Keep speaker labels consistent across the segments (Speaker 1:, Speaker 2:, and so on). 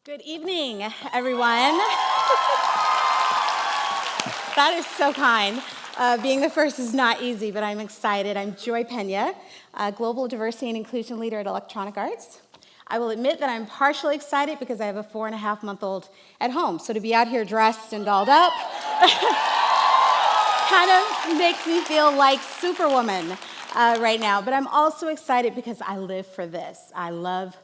Speaker 1: Good evening, everyone. That is so kind. Being the first is not easy, but I'm excited. I'm Joy Peña, Global Diversity and Inclusion Leader at Electronic Arts. I will admit that I'm partially excited because I have a 4.5-month-old at home, so to be out here dressed and dolled up kind of makes me feel like Superwoman right now. But I'm also excited because I live for this. I love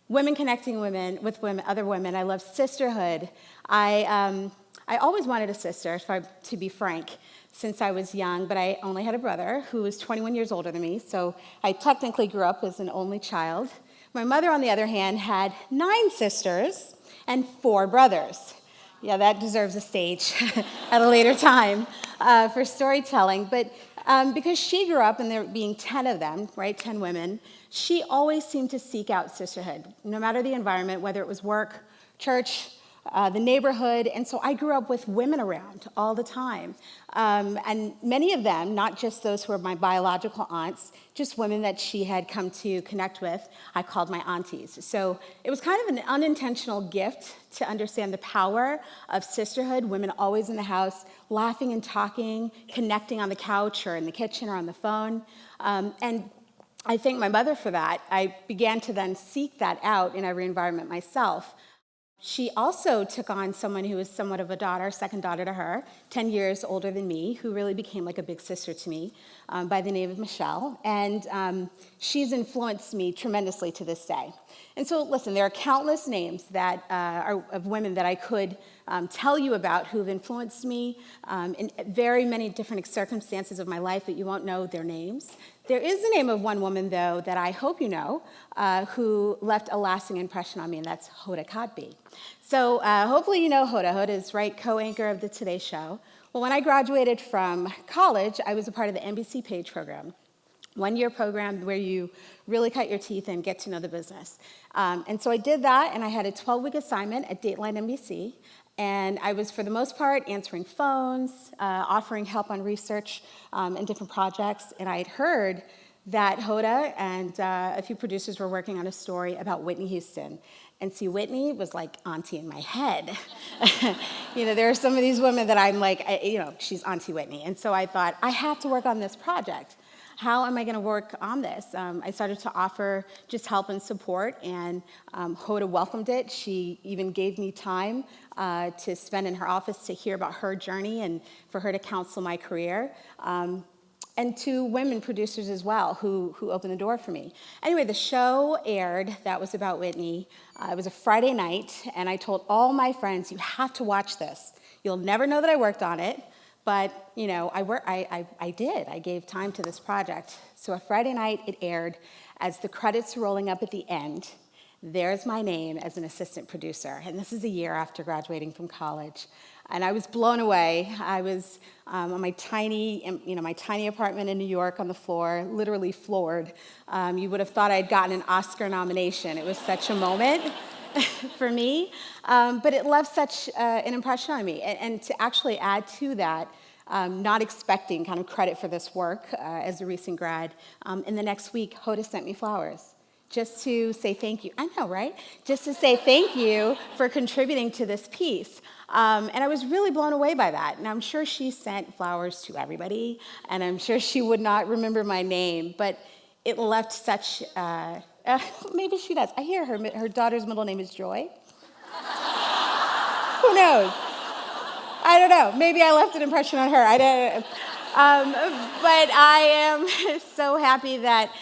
Speaker 1: women connecting with other women. I love sisterhood. I always wanted a sister, to be frank, since I was young, but I only had a brother who was 21 years older than me, so I technically grew up as an only child. My mother, on the other hand, had 9 sisters and 4 brothers. Yeah, that deserves a stage at a later time for storytelling. But because she grew up, and there being 10 of them, right, 10 women, she always seemed to seek out sisterhood, no matter the environment, whether it was work, church, the neighborhood. And so I grew up with women around all the time. And many of them, not just those who were my biological aunts, just women that she had come to connect with, I called my aunties. So it was kind of an unintentional gift to understand the power of sisterhood, women always in the house, laughing and talking, connecting on the couch or in the kitchen or on the phone. And I thank my mother for that. I began to then seek that out in every environment myself. She also took on someone who was somewhat of a daughter, second daughter to her, 10 years older than me, who really became like a big sister to me, by the name of Michelle. And she's influenced me tremendously to this day. And so, listen, there are countless names that are of women that I could tell you about who have influenced me in very many different circumstances of my life, but you won't know their names. There is the name of one woman, though, that I hope you know, who left a lasting impression on me, and that's Hoda Kotb. So hopefully you know Hoda. Hoda is, right, co-anchor of the Today Show. Well, when I graduated from college, I was a part of the NBC Page program, one-year program where you really cut your teeth and get to know the business. And so I did that, and I had a 12-week assignment at Dateline NBC. And I was, for the most part, answering phones, offering help on research and different projects. And I had heard that Hoda and a few producers were working on a story about Whitney Houston. And see, Whitney was like auntie in my head. There are some of these women that I'm like, she's Auntie Whitney. And so I thought, I have to work on this project. How am I going to work on this? I started to offer just help and support, and Hoda welcomed it. She even gave me time to spend in her office to hear about her journey and for her to counsel my career. And 2 women producers as well who opened the door for me. Anyway, the show aired. That was about Whitney. It was a Friday night, and I told all my friends, you have to watch this. You'll never know that I worked on it. But, I did. I gave time to this project. So a Friday night, it aired. As the credits were rolling up at the end, there's my name as an assistant producer. And this is a year after graduating from college. And I was blown away. I was on my tiny apartment in New York on the floor, literally floored. You would have thought I'd gotten an Oscar nomination. It was such a moment for me, but it left such an impression on me. And to actually add to that, not expecting kind of credit for this work as a recent grad, in the next week, Hoda sent me flowers just to say thank you. I know, right? Just to say thank you for contributing to this piece. And I was really blown away by that. And I'm sure she sent flowers to everybody, and I'm sure she would not remember my name, but it left such... maybe she does. I hear her daughter's middle name is Joy. Who knows? I don't know. Maybe I left an impression on her. I don't. But I am so happy that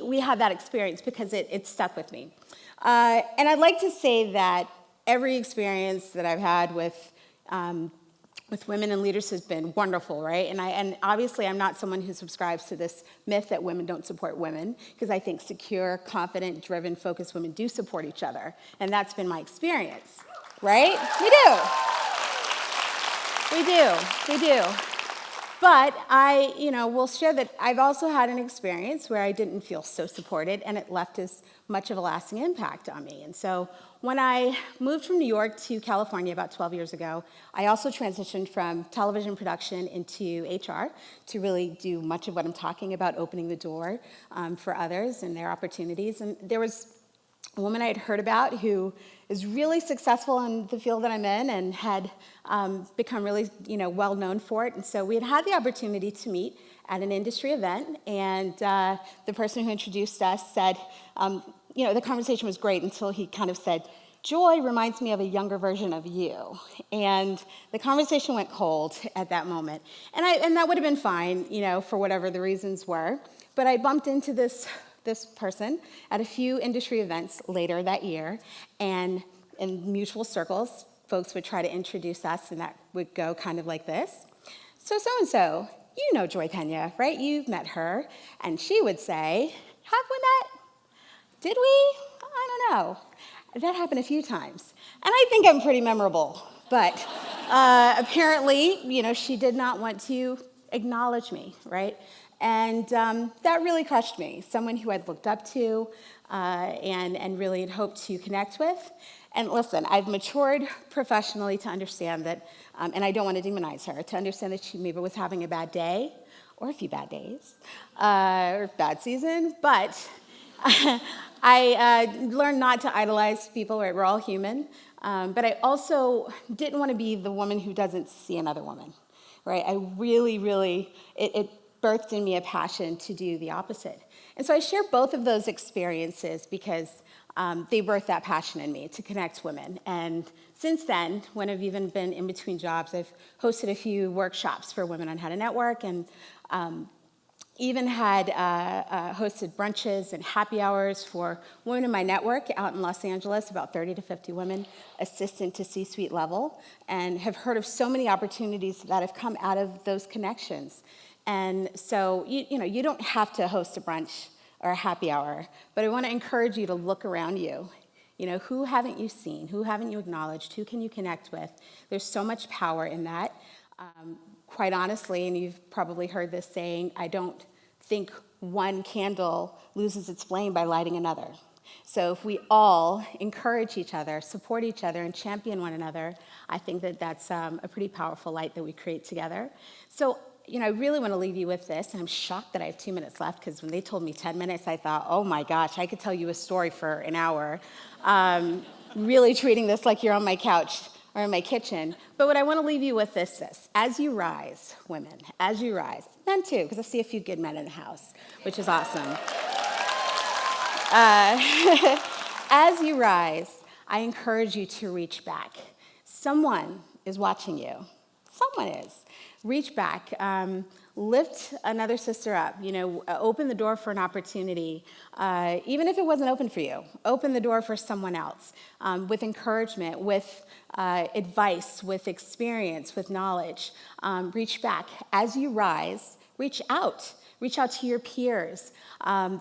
Speaker 1: we had that experience because it stuck with me. And I'd like to say that every experience that I've had with women and leaders has been wonderful, right? And obviously I'm not someone who subscribes to this myth that women don't support women, because I think secure, confident, driven, focused women do support each other. And that's been my experience, right? We do. But I, will share that I've also had an experience where I didn't feel so supported, and it left as much of a lasting impact on me. And so when I moved from New York to California about 12 years ago, I also transitioned from television production into HR to really do much of what I'm talking about, opening the door for others and their opportunities. And there was a woman I had heard about who is really successful in the field that I'm in and had become really, well known for it. And so we had the opportunity to meet at an industry event, and the person who introduced us said, the conversation was great until he kind of said, "Joy reminds me of a younger version of you." And the conversation went cold at that moment. And that would have been fine, for whatever the reasons were. But I bumped into this person at a few industry events later that year, and in mutual circles, folks would try to introduce us, and that would go kind of like this. So-and-so, you know Joy Peña, right? You've met her. And she would say, "Have we met? Did we? I don't know." That happened a few times. And I think I'm pretty memorable, but apparently, she did not want to acknowledge me, right? And that really crushed me. Someone who I'd looked up to and really had hoped to connect with. And listen, I've matured professionally to understand that, and I don't want to demonize her, to understand that she maybe was having a bad day, or a few bad days, or bad season, but I learned not to idolize people, right? We're all human. But I also didn't want to be the woman who doesn't see another woman, right? I really, it birthed in me a passion to do the opposite. And so I share both of those experiences because they birthed that passion in me to connect women. And since then, when I've even been in between jobs, I've hosted a few workshops for women on how to network, and even had hosted brunches and happy hours for women in my network out in Los Angeles, about 30 to 50 women, assistant to C-suite level, and have heard of so many opportunities that have come out of those connections. And so, you don't have to host a brunch or a happy hour, but I want to encourage you to look around you. Who haven't you seen? Who haven't you acknowledged? Who can you connect with? There's so much power in that. Quite honestly, and you've probably heard this saying, I don't think one candle loses its flame by lighting another. So if we all encourage each other, support each other, and champion one another, I think that that's a pretty powerful light that we create together. So, I really want to leave you with this, and I'm shocked that I have 2 minutes left, because when they told me 10 minutes, I thought, oh my gosh, I could tell you a story for an hour. Really treating this like you're on my couch or in my kitchen. But what I want to leave you with is this. As you rise, women, as you rise, men too, because I see a few good men in the house, which is awesome. As you rise, I encourage you to reach back. Someone is watching you. Someone is. Reach back. Lift another sister up. Open the door for an opportunity. Even if it wasn't open for you, open the door for someone else with encouragement, with advice, with experience, with knowledge. Reach back. As you rise, reach out. Reach out to your peers.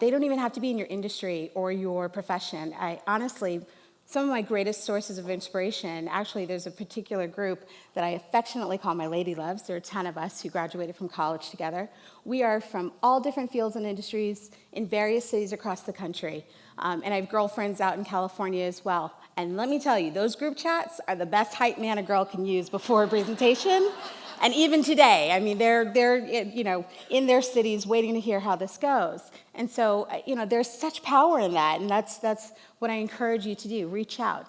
Speaker 1: They don't even have to be in your industry or your profession. Honestly, some of my greatest sources of inspiration, actually, there's a particular group that I affectionately call my Lady Loves. There are 10 of us who graduated from college together. We are from all different fields and industries in various cities across the country. And I have girlfriends out in California as well. And let me tell you, those group chats are the best hype man a girl can use before a presentation. And even today, they're in their cities waiting to hear how this goes. And so, there's such power in that, and that's what I encourage you to do. Reach out.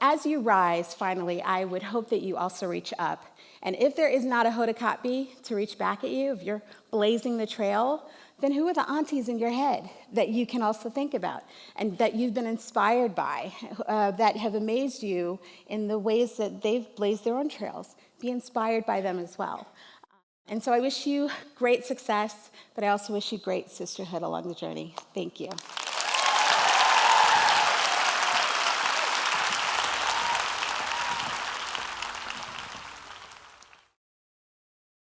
Speaker 1: As you rise, finally, I would hope that you also reach up. And if there is not a Hodakatbi to reach back at you, if you're blazing the trail, then who are the aunties in your head that you can also think about and that you've been inspired by, that have amazed you in the ways that they've blazed their own trails? Be inspired by them as well. And so I wish you great success, but I also wish you great sisterhood along the journey. Thank you.